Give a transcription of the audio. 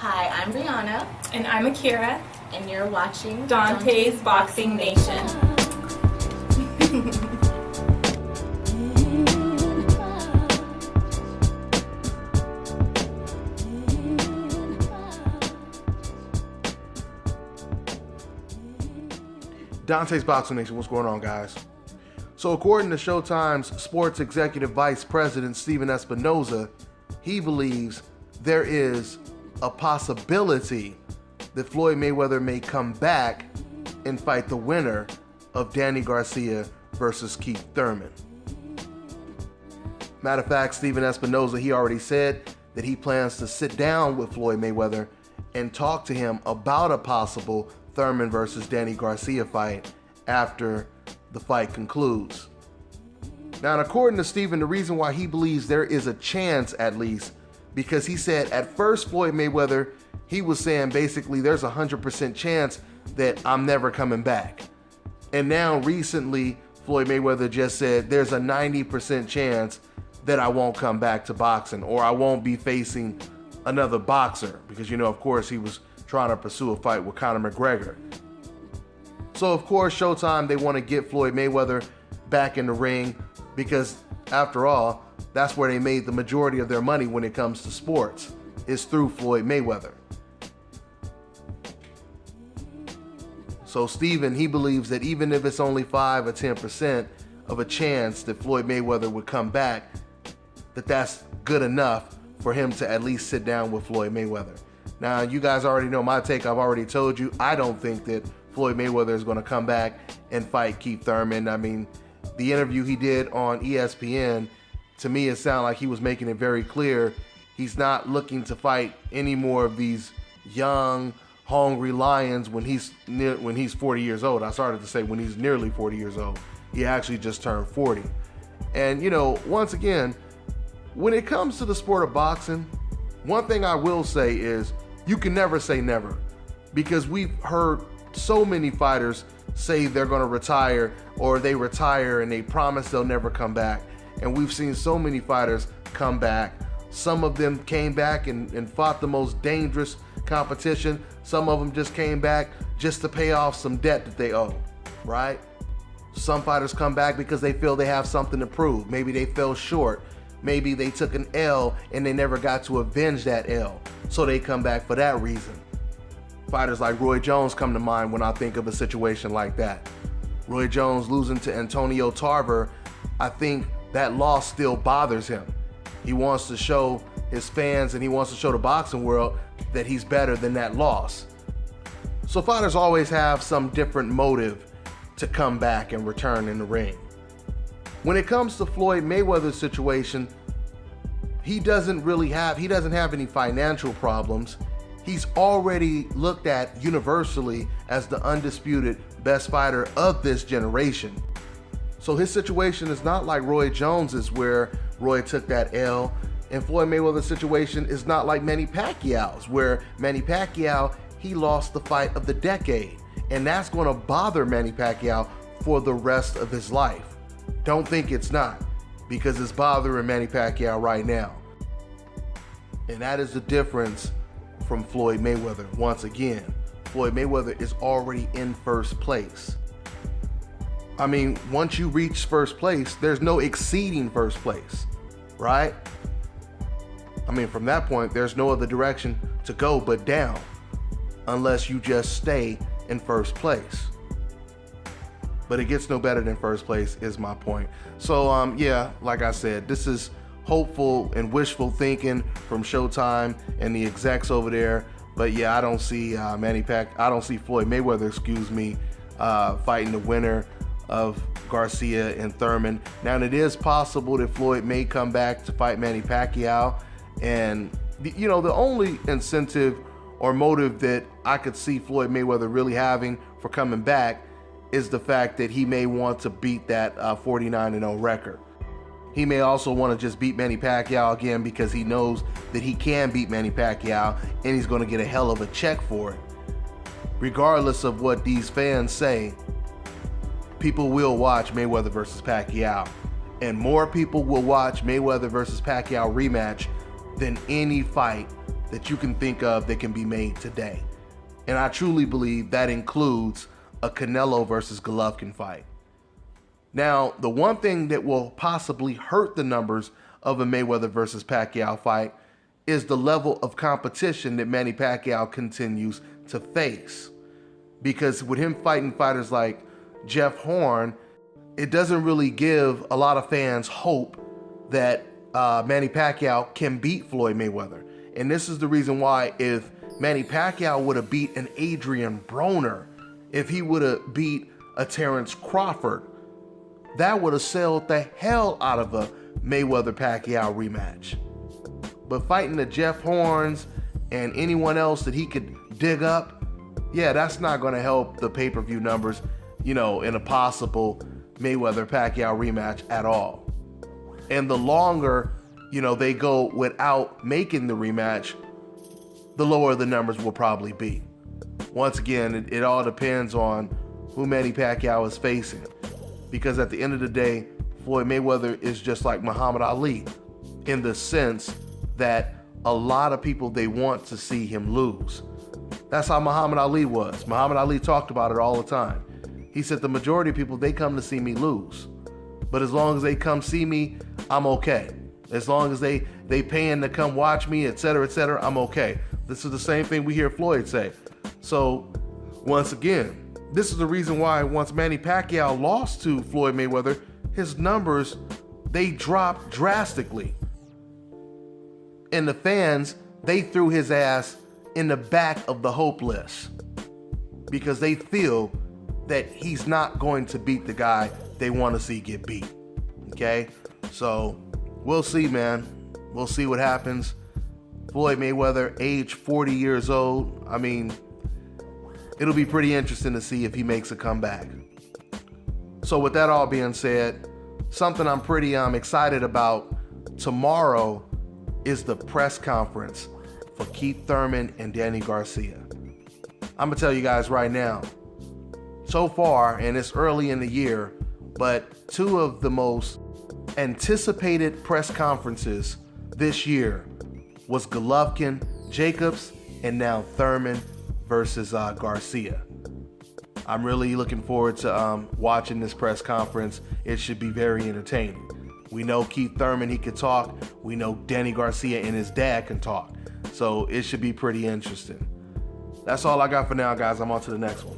Hi, I'm Brianna. And I'm Akira. And you're watching Dante's Boxing Nation. Dante's Boxing Nation, what's going on, guys? So according to Showtime's sports executive vice president, Stephen Espinoza, he believes there is a possibility that Floyd Mayweather may come back and fight the winner of Danny Garcia versus Keith Thurman. Matter of fact, Stephen Espinoza, he already said that he plans to sit down with Floyd Mayweather and talk to him about a possible Thurman versus Danny Garcia fight after the fight concludes. Now, according to Stephen, the reason why he believes there is a chance, at least, because he said at first Floyd Mayweather, he was saying basically there's a 100% chance that I'm never coming back. And now recently, Floyd Mayweather just said there's a 90% chance that I won't come back to boxing, or I won't be facing another boxer, because, you know, of course, he was trying to pursue a fight with Conor McGregor. So of course, Showtime, they want to get Floyd Mayweather back in the ring because, after all, that's where they made the majority of their money when it comes to sports, is through Floyd Mayweather. So Stephen, he believes that even if it's only 5 or 10% of a chance that Floyd Mayweather would come back, that's good enough for him to at least sit down with Floyd Mayweather. Now, you guys already know my take. I've already told you, I don't think that Floyd Mayweather is going to come back and fight Keith Thurman. I mean, the interview he did on ESPN, to me, it sounded like he was making it very clear he's not looking to fight any more of these young, hungry lions when he's 40 years old. I started to say when he's nearly 40 years old. He actually just turned 40. And, you know, once again, when it comes to the sport of boxing, one thing I will say is you can never say never, because we've heard so many fighters say they're going to retire, or they retire and they promise they'll never come back. And we've seen so many fighters come back. Some of them came back and fought the most dangerous competition. Some of them just came back just to pay off some debt that they owe, right? Some fighters come back because they feel they have something to prove. Maybe they fell short. Maybe they took an L and they never got to avenge that L, so they come back for that reason. Fighters like Roy Jones come to mind when I think of a situation like that. Roy Jones losing to Antonio Tarver, I think that loss still bothers him. He wants to show his fans and he wants to show the boxing world that he's better than that loss. So fighters always have some different motive to come back and return in the ring. When it comes to Floyd Mayweather's situation, he doesn't have any financial problems. He's already looked at universally as the undisputed best fighter of this generation. So his situation is not like Roy Jones's, where Roy took that L, and Floyd Mayweather's situation is not like Manny Pacquiao's, where Manny Pacquiao, he lost the fight of the decade, and that's going to bother Manny Pacquiao for the rest of his life. Don't think it's not, because it's bothering Manny Pacquiao right now. And that is the difference from Floyd Mayweather. Once again, Floyd Mayweather is already in first place. I mean, once you reach first place, there's no exceeding first place, right? I mean, from that point, there's no other direction to go but down, unless you just stay in first place. But it gets no better than first place is my point. So yeah, like I said, this is hopeful and wishful thinking from Showtime and the execs over there. But yeah, I don't see I don't see Floyd Mayweather, fighting the winner of Garcia and Thurman. Now, it is possible that Floyd may come back to fight Manny Pacquiao, and you know, the only incentive or motive that I could see Floyd Mayweather really having for coming back is the fact that he may want to beat that 49-0 record. He may also want to just beat Manny Pacquiao again because he knows that he can beat Manny Pacquiao and he's going to get a hell of a check for it. Regardless of what these fans say, people will watch Mayweather versus Pacquiao, and more people will watch Mayweather versus Pacquiao rematch than any fight that you can think of that can be made today. And I truly believe that includes a Canelo versus Golovkin fight. Now, the one thing that will possibly hurt the numbers of a Mayweather versus Pacquiao fight is the level of competition that Manny Pacquiao continues to face. Because with him fighting fighters like Jeff Horn, it doesn't really give a lot of fans hope that Manny Pacquiao can beat Floyd Mayweather. And this is the reason why if Manny Pacquiao would have beat an Adrian Broner, if he would have beat a Terrence Crawford, that would have sold the hell out of a Mayweather-Pacquiao rematch. But fighting the Jeff Horns and anyone else that he could dig up, yeah, that's not going to help the pay-per-view numbers, in a possible Mayweather-Pacquiao rematch at all. And the longer, they go without making the rematch, the lower the numbers will probably be. Once again, it all depends on who Manny Pacquiao is facing. Because at the end of the day, Floyd Mayweather is just like Muhammad Ali in the sense that a lot of people, they want to see him lose. That's how Muhammad Ali was. Muhammad Ali talked about it all the time. He said the majority of people, they come to see me lose. But as long as they come see me, I'm okay. As long as they paying to come watch me, etc., I'm okay. This is the same thing we hear Floyd say. So once again, this is the reason why once Manny Pacquiao lost to Floyd Mayweather, his numbers, they dropped drastically. And the fans, they threw his ass in the back of the hope list because they feel that he's not going to beat the guy they want to see get beat. Okay? So we'll see, man. We'll see what happens. Floyd Mayweather, age 40 years old. I mean, it'll be pretty interesting to see if he makes a comeback. So with that all being said, something I'm pretty excited about tomorrow is the press conference for Keith Thurman and Danny Garcia. I'm gonna tell you guys right now, so far, and it's early in the year, but two of the most anticipated press conferences this year was Golovkin, Jacobs, and now Thurman versus Garcia. I'm really looking forward to watching this press conference. It should be very entertaining. We know Keith Thurman, he can talk. We know Danny Garcia and his dad can talk. So it should be pretty interesting. That's all I got for now, guys. I'm on to the next one.